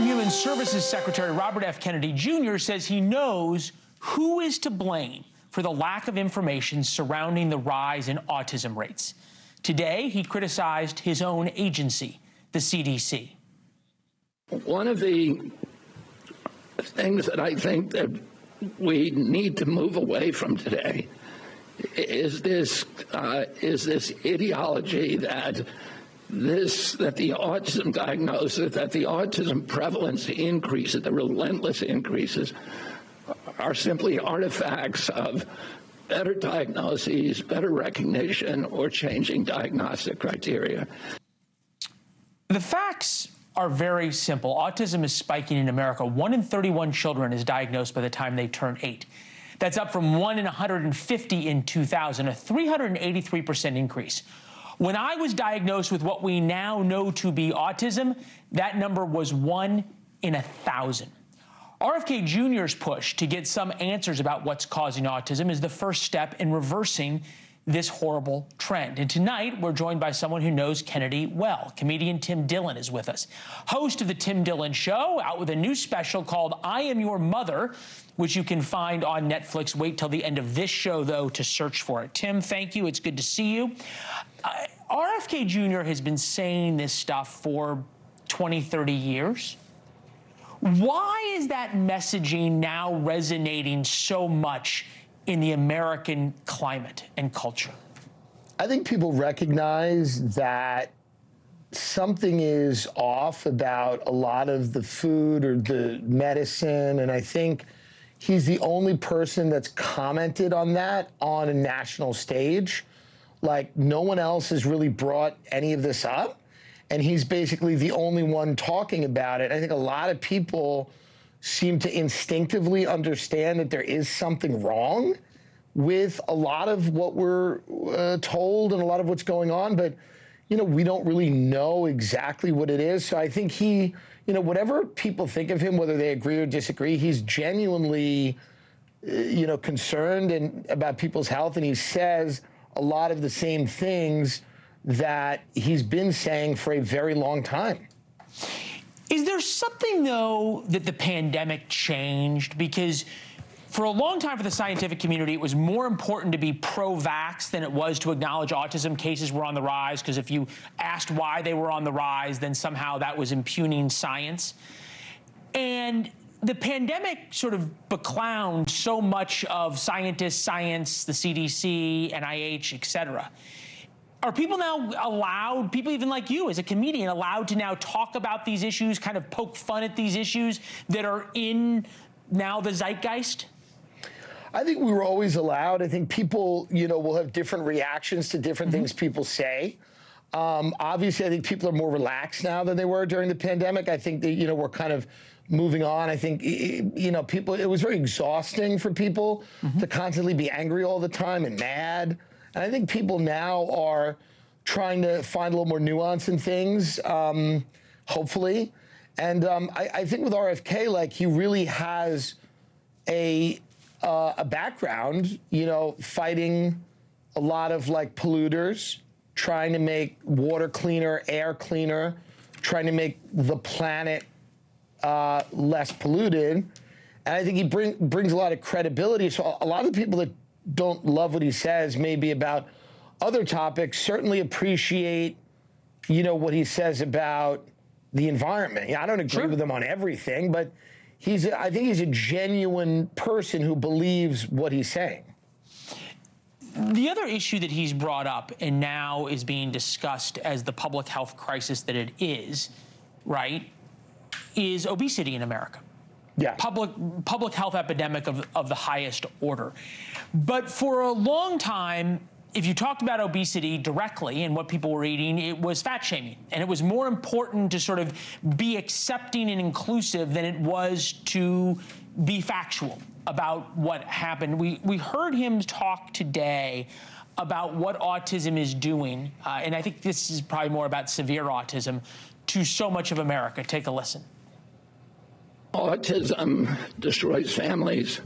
and Human Services Secretary Robert F. Kennedy Jr. says he knows who is to blame for the lack of information surrounding the rise in autism rates. Today, he criticized his own agency, the CDC. One of the things that I think that we need to move away from today is this ideology that the autism diagnosis, that the autism prevalence increases, the relentless increases, are simply artifacts of better diagnoses, better recognition, or changing diagnostic criteria. The facts are very simple. Autism is spiking in America. 1 in 31 children is diagnosed by the time they turn 8. That's up from 1 in 150 in 2000, a 383% increase. When I was diagnosed with what we now know to be autism, that number was 1 in 1,000. RFK Jr.'s push to get some answers about what's causing autism is the first step in reversing this horrible trend. And tonight, we're joined by someone who knows Kennedy well. Comedian Tim Dillon is with us. Host of The Tim Dillon Show, out with a new special called I Am Your Mother, which you can find on Netflix. Wait till the end of this show, though, to search for it. Tim, thank you. It's good to see you. RFK Jr. has been saying this stuff for 20, 30 years. Why is that messaging now resonating so much in the American climate and culture? I think people recognize that something is off about a lot of the food or the medicine, and I think he's the only person that's commented on that on a national stage. Like, no one else has really brought any of this up, and he's basically the only one talking about it. I think a lot of people seem to instinctively understand that there is something wrong with a lot of what we're told and a lot of what's going on, but, you know, we don't really know exactly what it is. So I think he, you know, whatever people think of him, whether they agree or disagree, he's genuinely, you know, concerned about people's health, and he says a lot of the same things that he's been saying for a very long time. Is there something, though, that the pandemic changed? Because for a long time for the scientific community, it was more important to be pro-vax than it was to acknowledge autism cases were on the rise, because if you asked why they were on the rise, then somehow that was impugning science. And the pandemic sort of beclowned so much of scientists, science, the CDC, NIH, et cetera. Are people now allowed, people even like you as a comedian, allowed to now talk about these issues, kind of poke fun at these issues that are in now the zeitgeist? I think we were always allowed. I think people, you know, will have different reactions to different things people say. Obviously, I think people are more relaxed now than they were during the pandemic. I think that, you know, we're kind of moving on. I think, you know, people, it was very exhausting for people to constantly be angry all the time and mad. And I think people now are trying to find a little more nuance in things, hopefully. And I think with RFK, like, he really has a background, you know, fighting a lot of, like, polluters, trying to make water cleaner, air cleaner, trying to make the planet less polluted. And I think he brings a lot of credibility. So a lot of the people that don't love what he says maybe about other topics certainly appreciate, you know, what he says about the environment. Yeah, I don't agree with him on everything, but I think he's a genuine person who believes what he's saying. The other issue that he's brought up and now is being discussed as the public health crisis that it is, right, is obesity in America. Yeah. Public health epidemic of the highest order. But for a long time, if you talked about obesity directly and what people were eating, it was fat shaming. And it was more important to sort of be accepting and inclusive than it was to be factual about what happened. We heard him talk today about what autism is doing, and I think this is probably more about severe autism, to so much of America. Take a listen. Autism destroys families.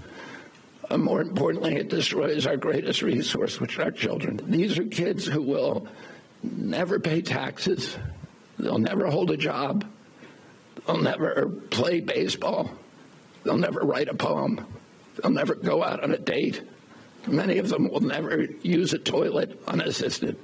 More importantly, it destroys our greatest resource, which are our children. These are kids who will never pay taxes. They'll never hold a job. They'll never play baseball. They'll never write a poem. They'll never go out on a date. Many of them will never use a toilet unassisted.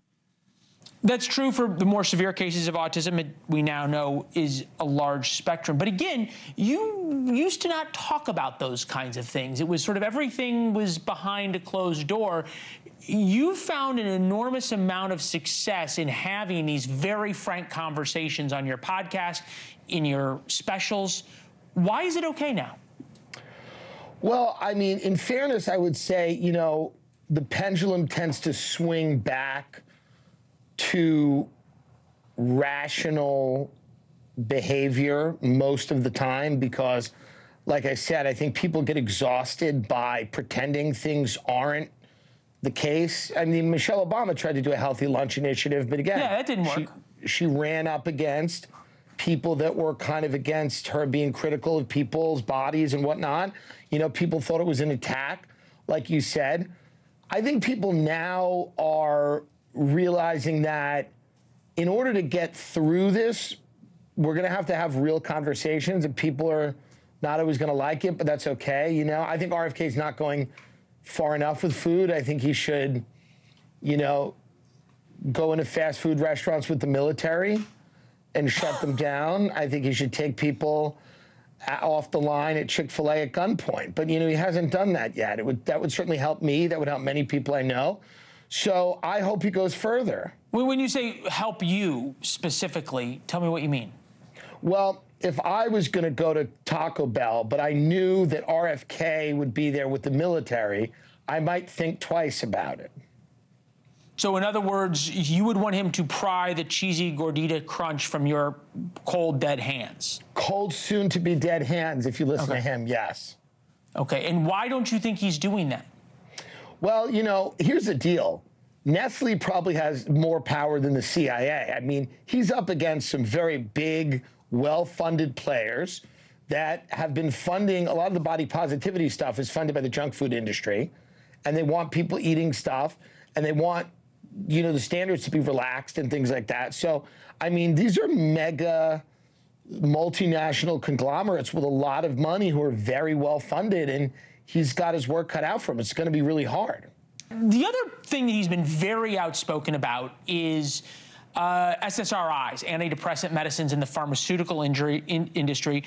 That's true for the more severe cases of autism. It, we now know, is a large spectrum. But again, you used to not talk about those kinds of things. It was sort of everything was behind a closed door. You found an enormous amount of success in having these very frank conversations on your podcast, in your specials. Why is it okay now? Well, I mean, in fairness, I would say, you know, the pendulum tends to swing back to rational behavior most of the time because, like I said, I think people get exhausted by pretending things aren't the case. I mean, Michelle Obama tried to do a healthy lunch initiative, but again, yeah, that didn't work. She ran up against people that were kind of against her being critical of people's bodies and whatnot. You know, people thought it was an attack, like you said. I think people now are realizing that in order to get through this, we're going to have real conversations, and people are not always going to like it, but that's okay. You know, I think RFK is not going far enough with food. I think he should, you know, go into fast food restaurants with the military and shut them down. I think he should take people off the line at Chick-fil-A at gunpoint. But, you know, he hasn't done that yet. That would certainly help me. That would help many people I know. So I hope he goes further. When you say help you specifically, tell me what you mean. Well, if I was going to go to Taco Bell, but I knew that RFK would be there with the military, I might think twice about it. So in other words, you would want him to pry the cheesy gordita crunch from your cold, dead hands. Cold, soon-to-be dead hands, if you listen to him, yes. Okay, and why don't you think he's doing that? Well, you know, here's the deal. Nestle probably has more power than the CIA. I mean, he's up against some very big, well-funded players that have been funding, a lot of the body positivity stuff is funded by the junk food industry, and they want people eating stuff, and they want, you know, the standards to be relaxed and things like that. So, I mean, these are mega multinational conglomerates with a lot of money who are very well funded, and he's got his work cut out for him. It's going to be really hard. The other thing that he's been very outspoken about is SSRIs, antidepressant medicines in the pharmaceutical industry.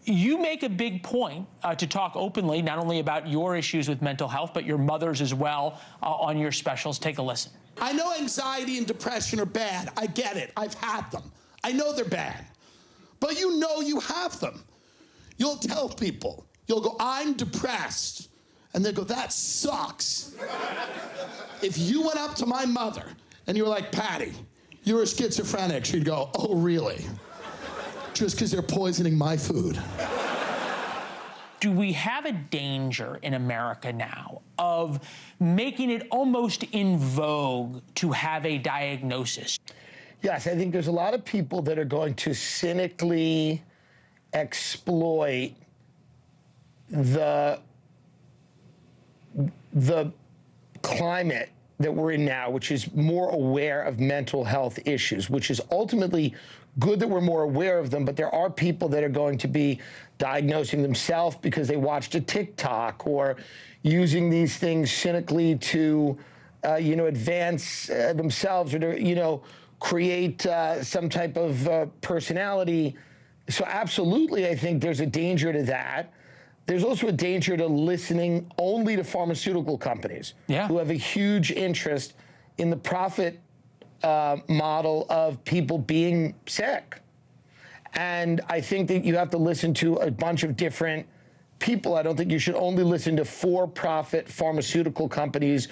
You make a big point to talk openly, not only about your issues with mental health, but your mother's as well on your specials. Take a listen. I know anxiety and depression are bad. I get it. I've had them. I know they're bad. But you know you have them. You'll tell people. You'll go, I'm depressed. And they go, that sucks. If you went up to my mother and you were like, Patty, you're a schizophrenic, she'd go, oh, really? Just because they're poisoning my food. Do we have a danger in America now of making it almost in vogue to have a diagnosis? Yes, I think there's a lot of people that are going to cynically exploit the climate that we're in now, which is more aware of mental health issues, which is ultimately good that we're more aware of them, but there are people that are going to be diagnosing themselves because they watched a TikTok or using these things cynically to, you know, advance themselves or to, you know, create some type of personality. So absolutely, I think there's a danger to that. There's also a danger to listening only to pharmaceutical companies who have a huge interest in the profit model of people being sick. And I think that you have to listen to a bunch of different people. I don't think you should only listen to for-profit pharmaceutical companies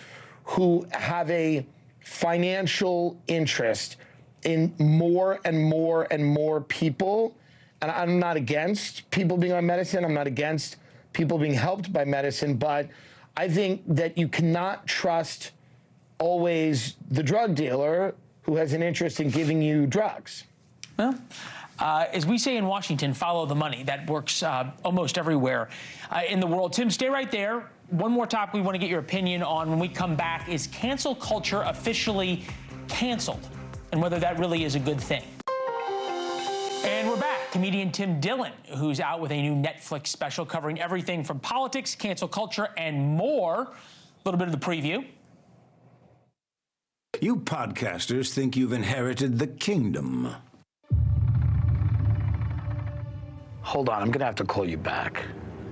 who have a financial interest in more and more and more people. And I'm not against people being on medicine. I'm not against people being helped by medicine. But I think that you cannot trust always the drug dealer who has an interest in giving you drugs. Well, as we say in Washington, follow the money. That works almost everywhere in the world. Tim, stay right there. One more topic we want to get your opinion on when we come back is cancel culture officially canceled, and whether that really is a good thing. And we're back. Comedian Tim Dillon, who's out with a new Netflix special covering everything from politics, cancel culture, and more. A little bit of the preview. You podcasters think you've inherited the kingdom. Hold on, I'm going to have to call you back.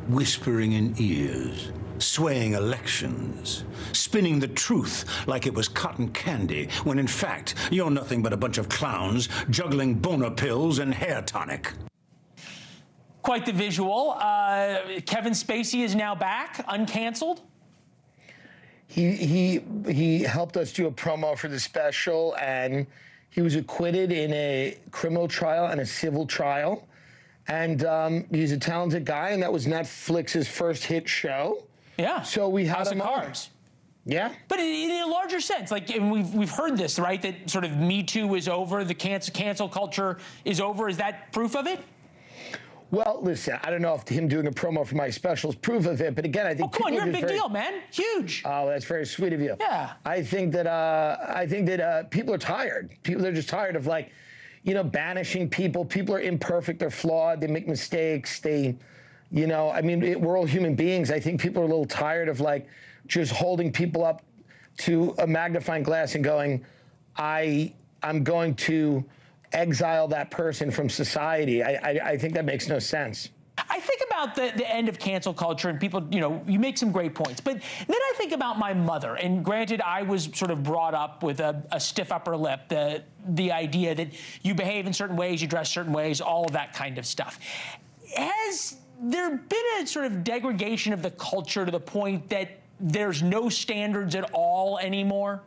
Whispering in ears, swaying elections, spinning the truth like it was cotton candy, when in fact you're nothing but a bunch of clowns juggling boner pills and hair tonic. Quite the visual. Kevin Spacey is now back, uncanceled. He helped us do a promo for the special, and he was acquitted in a criminal trial and a civil trial. And he's a talented guy, and that was Netflix's first hit show. Yeah. So we had House him of Cards. Yeah. But in a larger sense, like, and we've heard this, right? That sort of Me Too is over, the cancel culture is over. Is that proof of it? Well, listen, I don't know if him doing a promo for my special is proof of it, but again, I think come on, you're a big deal, man. Huge. Oh, that's very sweet of you. Yeah. I think that people are tired. People are just tired of, like, you know, banishing people. People are imperfect. They're flawed. They make mistakes. They, you know, I mean, we're all human beings. I think people are a little tired of, like, just holding people up to a magnifying glass and going, I'm going to exile that person from society. I think that makes no sense. I think about the end of cancel culture, and people, you know, you make some great points. But then I think about my mother, and granted, I was sort of brought up with a stiff upper lip, the idea that you behave in certain ways, you dress certain ways, all of that kind of stuff. Has there been a sort of degradation of the culture to the point that there's no standards at all anymore?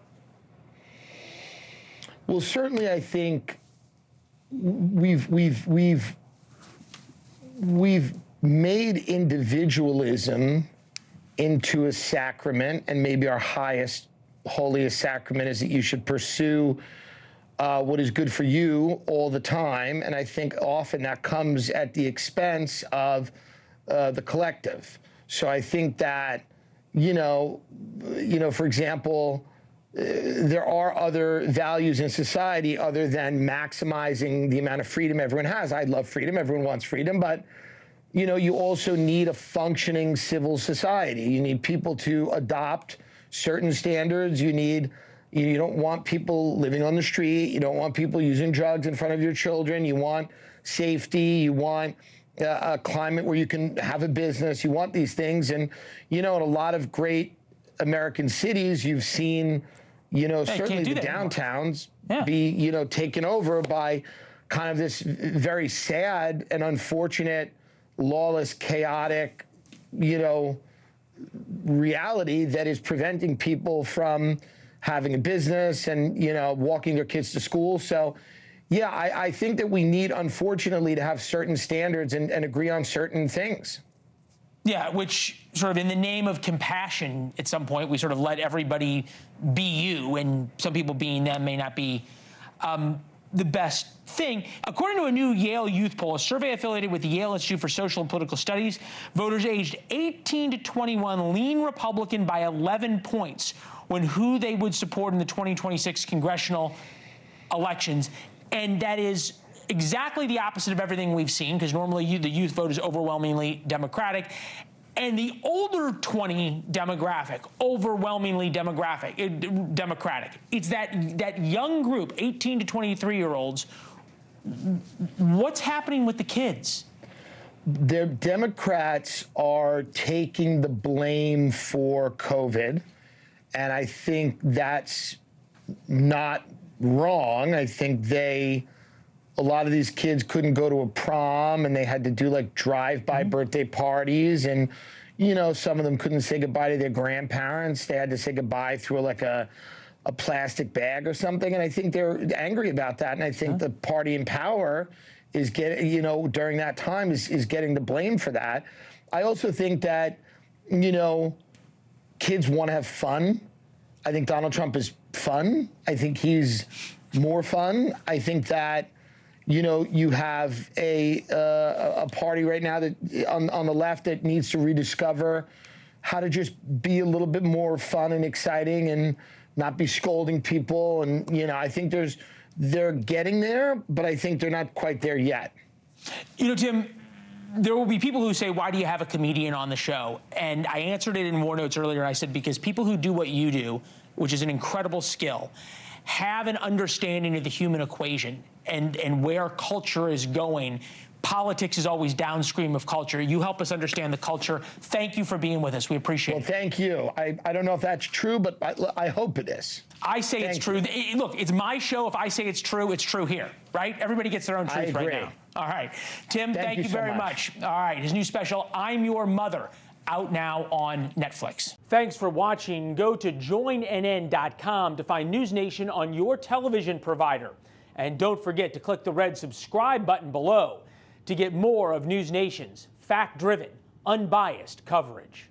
Well, certainly I think we've made individualism into a sacrament, and maybe our highest, holiest sacrament is that you should pursue what is good for you all the time. And I think often that comes at the expense of the collective. So I think that, you know, for example, there are other values in society other than maximizing the amount of freedom everyone has. I love freedom. Everyone wants freedom. But, you know, you also need a functioning civil society. You need people to adopt certain standards. You don't want people living on the street. You don't want people using drugs in front of your children. You want safety. You want a climate where you can have a business. You want these things. And, you know, in a lot of great American cities, you've seen, you know, certainly the downtowns be, you know, taken over by kind of this very sad and unfortunate, lawless, chaotic, you know, reality that is preventing people from having a business and, you know, walking their kids to school. So, yeah, I think that we need, unfortunately, to have certain standards and agree on certain things. Yeah, which sort of in the name of compassion, at some point, we sort of let everybody be you, and some people being them may not be the best thing. According to a new Yale youth poll, a survey affiliated with the Yale Institute for Social and Political Studies, voters aged 18 to 21 lean Republican by 11 points when who they would support in the 2026 congressional elections. And that is exactly the opposite of everything we've seen, because normally the youth vote is overwhelmingly Democratic. And the older 20 demographic, overwhelmingly Democratic. It's that young group, 18 to 23-year-olds. What's happening with the kids? The Democrats are taking the blame for COVID, and I think that's not wrong. I think a lot of these kids couldn't go to a prom, and they had to do like drive-by birthday parties, and, you know, some of them couldn't say goodbye to their grandparents. They had to say goodbye through like a plastic bag or something, and I think they're angry about that. And I think the party in power is getting, you know, during that time is getting the blame for that. I also think that, you know, kids want to have fun. I think Donald Trump is fun. I think he's more fun. I think that, you know, you have a party right now that on the left that needs to rediscover how to just be a little bit more fun and exciting and not be scolding people. And, you know, I think they're getting there, but I think they're not quite there yet. You know, Tim, there will be people who say, why do you have a comedian on the show? And I answered it in War Notes earlier. I said, because people who do what you do, which is an incredible skill, have an understanding of the human equation and where culture is going. Politics is always downstream of culture. You help us understand the culture. Thank you for being with us. We appreciate it. Well, thank you. I don't know if that's true, but I hope it is. I say it's true. Look, it's my show. If I say it's true here, right? Everybody gets their own truth right now. All right. Tim, thank you very much. All right. His new special, I'm Your Mother, out now on Netflix. Thanks for watching. Go to joinnn.com to find NewsNation on your television provider. And don't forget to click the red subscribe button below to get more of NewsNation's fact-driven, unbiased coverage.